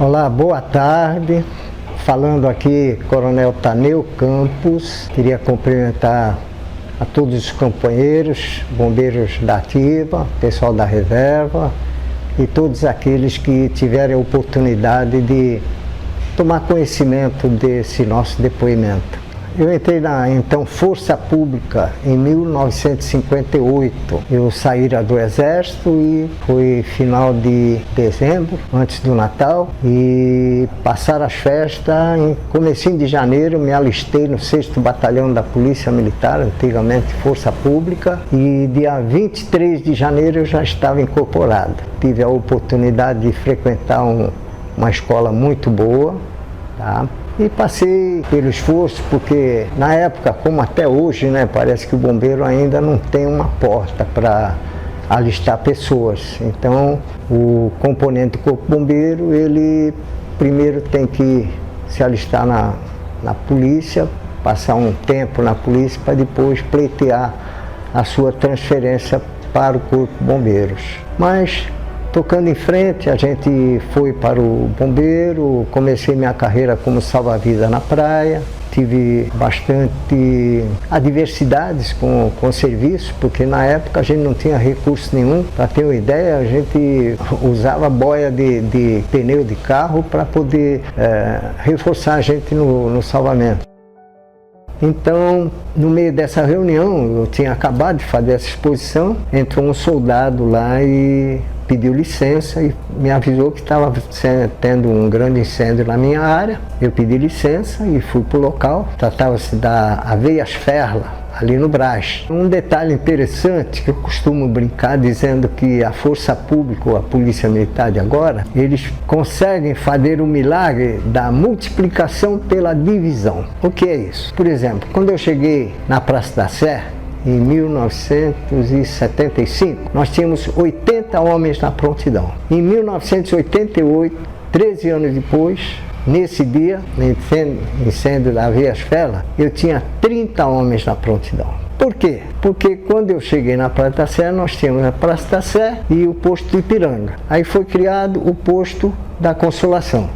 Olá, boa tarde. Falando aqui, Coronel Taneu Campos. Queria cumprimentar a todos os companheiros, bombeiros da ativa, pessoal da reserva e todos aqueles que tiverem a oportunidade de tomar conhecimento desse nosso depoimento. Eu entrei na então Força Pública em 1958. Eu saí do Exército e foi final de dezembro, antes do Natal, e passaram as festas. Em comecinho de janeiro me alistei no 6º Batalhão da Polícia Militar, antigamente Força Pública, e dia 23 de janeiro eu já estava incorporado. Tive a oportunidade de frequentar uma escola muito boa, tá? E passei pelo esforço, porque na época, como até hoje, né, parece que o bombeiro ainda não tem uma porta para alistar pessoas. Então, o componente do corpo bombeiro, ele primeiro tem que se alistar na polícia, passar um tempo na polícia para depois pleitear a sua transferência para o corpo bombeiros. Mas, tocando em frente, a gente foi para o bombeiro, comecei minha carreira como salva-vida na praia, tive bastante adversidades com o serviço, porque na época a gente não tinha recurso nenhum. Para ter uma ideia, a gente usava boia de pneu de carro para poder reforçar a gente no salvamento. Então, no meio dessa reunião, eu tinha acabado de fazer essa exposição, entrou um soldado lá e pediu licença e me avisou que estava tendo um grande incêndio na minha área. Eu pedi licença e fui para o local. Tratava-se da Aveias Ferla, ali no Brás. Um detalhe interessante que eu costumo brincar dizendo que a Força Pública ou a Polícia Militar de agora, eles conseguem fazer o milagre da multiplicação pela divisão. O que é isso? Por exemplo, quando eu cheguei na Praça da Sé, em 1975, nós tínhamos 80 homens na prontidão. Em 1988, 13 anos depois, nesse dia, no incêndio da Aveias Ferla, eu tinha 30 homens na prontidão. Por quê? Porque quando eu cheguei na Praça da Sé, nós tínhamos a Praça da Sé e o posto do Ipiranga. Aí foi criado o posto da Consolação.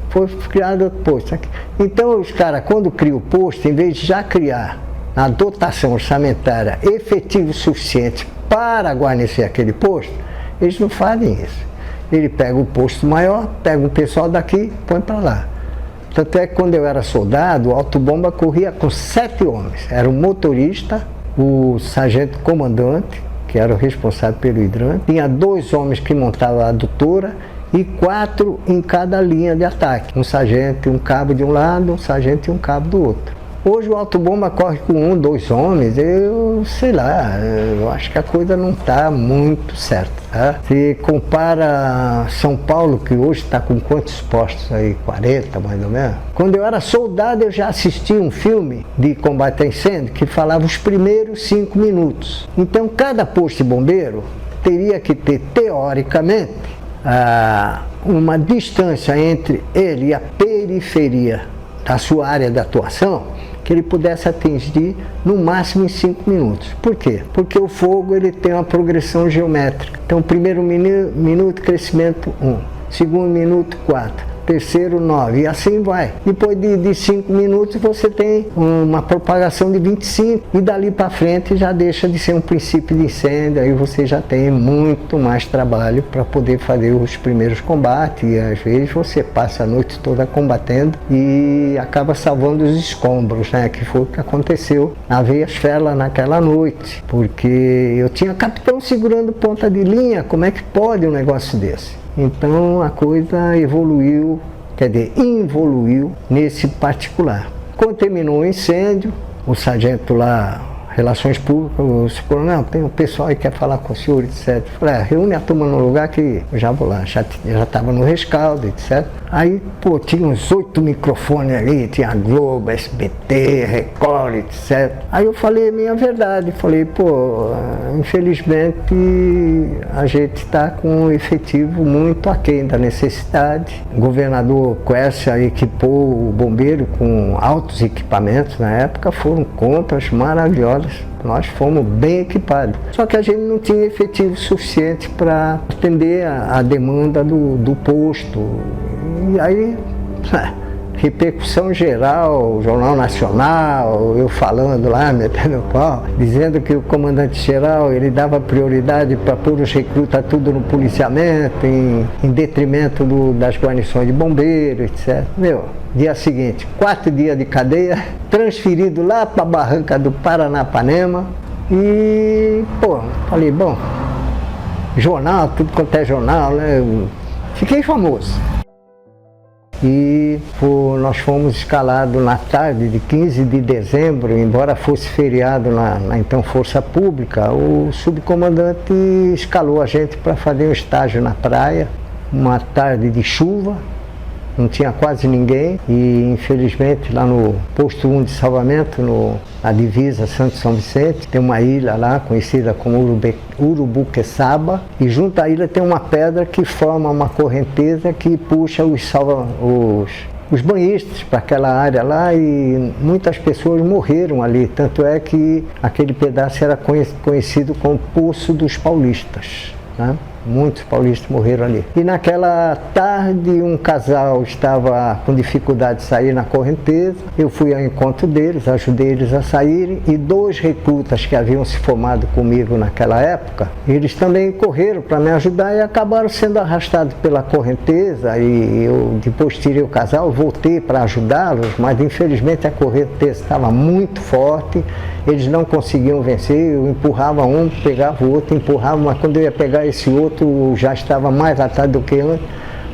Foi criado outro posto aqui. Então os caras, quando criam o posto, em vez de já criar a dotação orçamentária efetivo suficiente para guarnecer aquele posto, eles não fazem isso. Ele pega o posto maior, pega o pessoal daqui, põe para lá. Tanto é que quando eu era soldado, o autobomba corria com 7 homens. Era o motorista, o sargento comandante, que era o responsável pelo hidrante, tinha 2 homens que montavam a adutora e 4 em cada linha de ataque. Um sargento e um cabo de um lado, um sargento e um cabo do outro. Hoje o autobomba corre com 1, 2 homens, eu sei lá, eu acho que a coisa não está muito certa, tá? Se compara São Paulo, que hoje está com quantos postos aí? 40 mais ou menos. Quando eu era soldado, eu já assisti um filme de combate a incêndio que falava os primeiros 5 minutos. Então cada posto de bombeiro teria que ter, teoricamente, uma distância entre ele e a periferia da sua área de atuação, que ele pudesse atingir no máximo em 5 minutos. Por quê? Porque o fogo ele tem uma progressão geométrica. Então, primeiro minuto, crescimento 1, segundo minuto 4, terceiro 9, e assim vai. Depois de 5 minutos você tem uma propagação de 25 e dali para frente já deixa de ser um princípio de incêndio, aí você já tem muito mais trabalho para poder fazer os primeiros combates, e às vezes você passa a noite toda combatendo e acaba salvando os escombros, né? Que foi o que aconteceu na Aveias Ferla naquela noite, porque eu tinha capitão segurando ponta de linha. Como é que pode um negócio desse? Então a coisa evoluiu, quer dizer, involuiu nesse particular. Quando terminou o incêndio, o sargento lá, Relações Públicas, o coronel, tem um pessoal aí que quer falar com o senhor, etc. Eu falei, reúne a turma no lugar que eu já vou lá, já estava no rescaldo, etc. Aí, pô, tinha uns 8 microfones ali, tinha Globo, SBT, Record, etc. Aí eu falei a minha verdade, falei, pô, infelizmente a gente está com um efetivo muito aquém da necessidade. O governador Quércia equipou o bombeiro com altos equipamentos na época, foram compras maravilhosas. Nós fomos bem equipados, só que a gente não tinha efetivo suficiente para atender a demanda do posto. E aí, repercussão geral, Jornal Nacional, eu falando lá, metendo o pau, dizendo que o comandante-geral, ele dava prioridade para pôr os recrutas tudo no policiamento, em detrimento das guarnições de bombeiros, etc. Dia seguinte, 4 dias de cadeia, transferido lá para a barranca do Paranapanema e, falei, bom, jornal, tudo quanto é jornal, né? Fiquei famoso. E nós fomos escalados na tarde de 15 de dezembro, embora fosse feriado na então Força Pública, o subcomandante escalou a gente para fazer um estágio na praia, uma tarde de chuva, não tinha quase ninguém e infelizmente lá no posto 1 de salvamento, na divisa Santo São Vicente, tem uma ilha lá conhecida como Urubuqueçaba e junto à ilha tem uma pedra que forma uma correnteza que puxa os banhistas para aquela área lá e muitas pessoas morreram ali, tanto é que aquele pedaço era conhecido como Poço dos Paulistas, né? Muitos paulistas morreram ali. E naquela tarde um casal estava com dificuldade de sair na correnteza, eu fui ao encontro deles, ajudei eles a saírem e 2 recrutas que haviam se formado comigo naquela época, eles também correram para me ajudar e acabaram sendo arrastados pela correnteza e eu depois tirei o casal, voltei para ajudá-los, mas infelizmente a correnteza estava muito forte, eles não conseguiam vencer, eu empurrava um, pegava o outro, empurrava, mas quando eu ia pegar esse outro já estava mais atrás do que antes.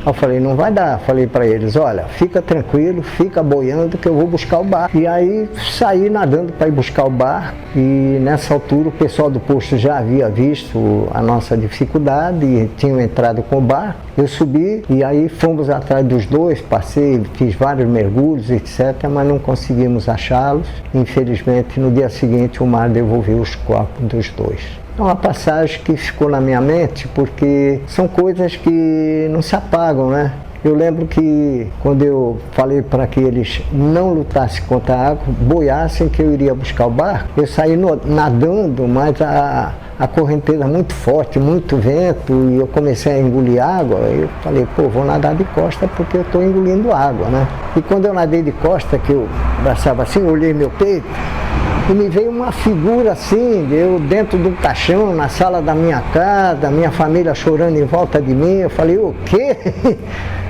Eu falei, não vai dar. Falei para eles, olha, fica tranquilo, fica boiando que eu vou buscar o barco. E aí saí nadando para ir buscar o barco e nessa altura o pessoal do posto já havia visto a nossa dificuldade e tinham entrado com o barco. Eu subi e aí fomos atrás dos 2, passei, fiz vários mergulhos, etc., mas não conseguimos achá-los. Infelizmente, no dia seguinte o mar devolveu os corpos dos 2. É uma passagem que ficou na minha mente porque são coisas que não se apagam, né? Eu lembro que quando eu falei para que eles não lutassem contra a água, boiassem que eu iria buscar o barco, eu saí nadando, mas a correnteza muito forte, muito vento, e eu comecei a engolir água, eu falei, vou nadar de costa porque eu estou engolindo água, né? E quando eu nadei de costa, que eu abraçava assim, olhei meu peito, e me veio uma figura assim, eu dentro de um caixão, na sala da minha casa, minha família chorando em volta de mim, eu falei, o quê?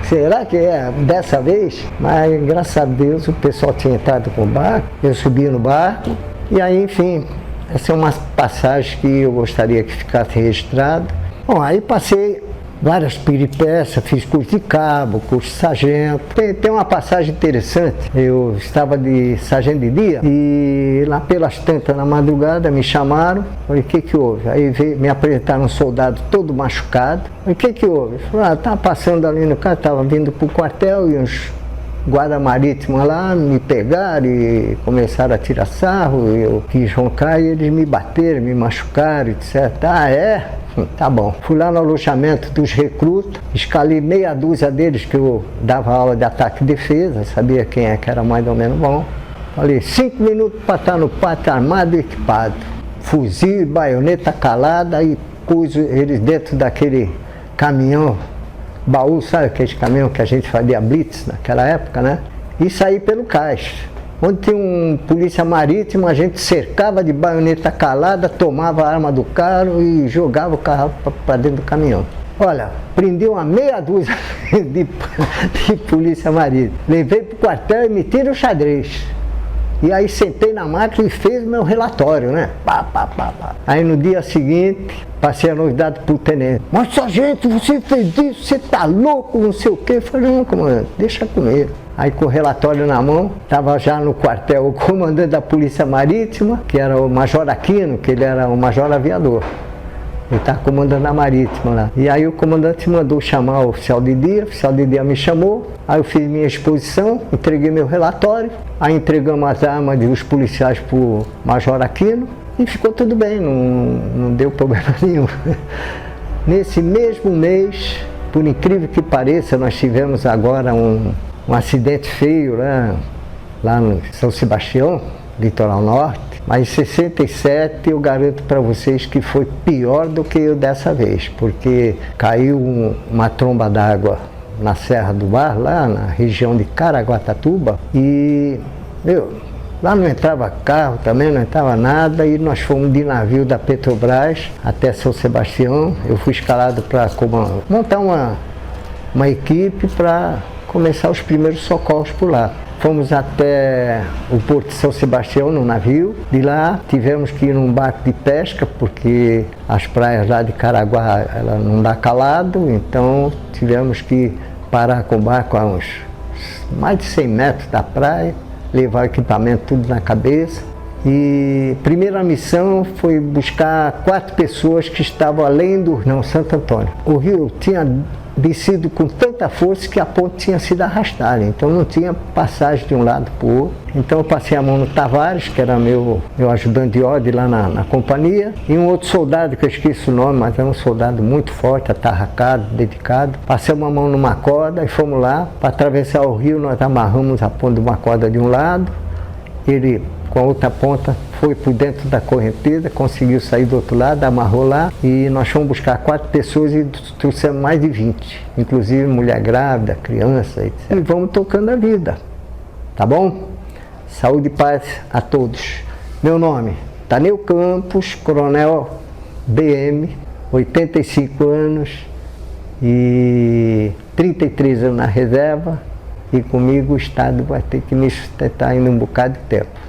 Será que é dessa vez? Mas graças a Deus o pessoal tinha entrado com o barco, eu subi no barco, e aí enfim, essa é uma passagem que eu gostaria que ficasse registrada. Bom, aí passei várias peripécias, fiz curso de cabo, curso de sargento. Tem uma passagem interessante, eu estava de sargento de dia e lá pelas tantas na madrugada me chamaram, falei, o que houve? Aí me apresentaram um soldado todo machucado, falei, o que houve? Falei, estava passando ali no carro, estava vindo para o quartel e uns guarda marítima lá me pegaram e começaram a tirar sarro, eu quis roncar e eles me bateram, me machucaram, etc. Ah, é? Tá bom. Fui lá no alojamento dos recrutas, escalei meia dúzia deles que eu dava aula de ataque e defesa, sabia quem é que era mais ou menos bom. Falei, 5 minutos para estar no pátio armado e equipado. Fuzil, baioneta calada e pus eles dentro daquele caminhão, baú, sabe aquele caminhão que a gente fazia blitz naquela época, né? E saí pelo cais. Onde tinha um polícia marítima, a gente cercava de baioneta calada, tomava a arma do carro e jogava o carro para dentro do caminhão. Olha, prendi uma meia dúzia de polícia marítima. Levei para o quartel e meti no xadrez. E aí sentei na máquina e fiz meu relatório, né? Pá. Aí no dia seguinte, passei a novidade para o tenente. Mas sargento, você fez isso, você tá louco, não sei o quê. Eu falei, não, comandante, deixa comigo. Aí com o relatório na mão, estava já no quartel o comandante da Polícia Marítima, que era o Major Aquino, que ele era o Major Aviador. Ele estava comandando a Marítima lá. E aí o comandante mandou chamar o oficial de dia me chamou, aí eu fiz minha exposição, entreguei meu relatório, aí entregamos as armas dos policiais para o Major Aquino e ficou tudo bem, não deu problema nenhum. Nesse mesmo mês, por incrível que pareça, nós tivemos agora um acidente feio lá no São Sebastião, litoral norte, mas em 67 eu garanto para vocês que foi pior do que eu dessa vez, porque caiu uma tromba d'água na Serra do Bar, lá na região de Caraguatatuba, e lá não entrava carro também, não entrava nada, e nós fomos de navio da Petrobras até São Sebastião. Eu fui escalado para montar uma equipe para começar os primeiros socorros por lá. Fomos até o Porto de São Sebastião no navio. De lá tivemos que ir num barco de pesca, porque as praias lá de Caraguá ela não dá calado, então tivemos que parar com o barco a uns mais de 100 metros da praia, levar o equipamento tudo na cabeça. E a primeira missão foi buscar 4 pessoas que estavam além do Rio Santo Antônio. O rio tinha descido com tanta força que a ponte tinha sido arrastada, então não tinha passagem de um lado para o outro. Então eu passei a mão no Tavares, que era meu ajudante de ordem lá na companhia, e um outro soldado, que eu esqueci o nome, mas era um soldado muito forte, atarracado, dedicado. Passei uma mão numa corda e fomos lá. Para atravessar o rio, nós amarramos a ponta de uma corda de um lado, ele com a outra ponta foi por dentro da correnteza, conseguiu sair do outro lado, amarrou lá, e nós fomos buscar 4 pessoas e trouxemos mais de 20, inclusive mulher grávida, criança, etc. E vamos tocando a vida, tá bom? Saúde e paz a todos. Meu nome, Taneu Campos, coronel BM, 85 anos e 33 anos na reserva, e comigo o Estado vai ter que me sustentar ainda um bocado de tempo.